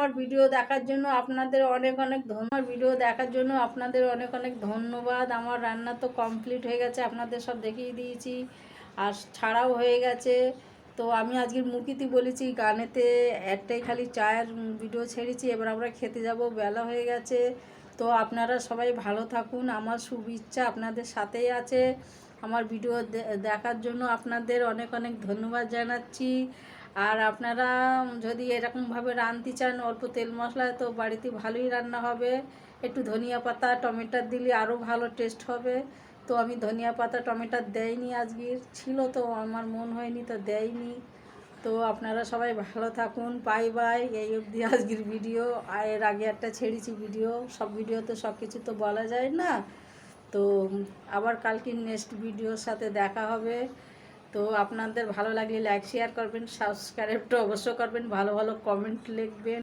আমার ভিডিও দেখার জন্য আপনাদের অনেক অনেক ধন্যবাদ। আমার রান্না তো কমপ্লিট হয়ে গেছে, আপনাদের সব দেখিয়ে দিয়েছি আর ছাড়াও হয়ে গেছে। তো আমি আজকের মুখিতে বলেছি, গানেতে একটাই খালি চায়ের ভিডিও ছেড়েছি। এবার আমরা খেতে যাব, বেলা হয়ে গেছে। তো আপনারা সবাই ভালো থাকুন, আমার শুভেচ্ছা আপনাদের সাথেই আছে। আমার ভিডিও দেখার জন্য আপনাদের অনেক অনেক ধন্যবাদ জানাচ্ছি। আর আপনারা যদি এরকমভাবে রাঁধতে চান অল্প তেল মশলায়, তো বাড়িতে ভালোই রান্না হবে। একটু ধনিয়া পাতা টমেটো দিলে আরও ভালো টেস্ট হবে। তো আমি ধনিয়া পাতা টমেটো দেয়নি, আজকের ছিল তো আমার মন হয়নি তো দেয়নি। তো আপনারা সবাই ভালো থাকুন, বাই বাই। এই অবধি আজকের ভিডিও। আর এর আগে একটা ছেড়েছি ভিডিও, সব ভিডিওতে সব কিছু তো বলা যায় না। তো আবার কালকে নেক্সট ভিডিওর সাথে দেখা হবে। তো আপনাদের ভালো লাগলে লাইক শেয়ার করবেন, সাবস্ক্রাইবটা অবশ্য করবেন, ভালো ভালো কমেন্ট লিখবেন।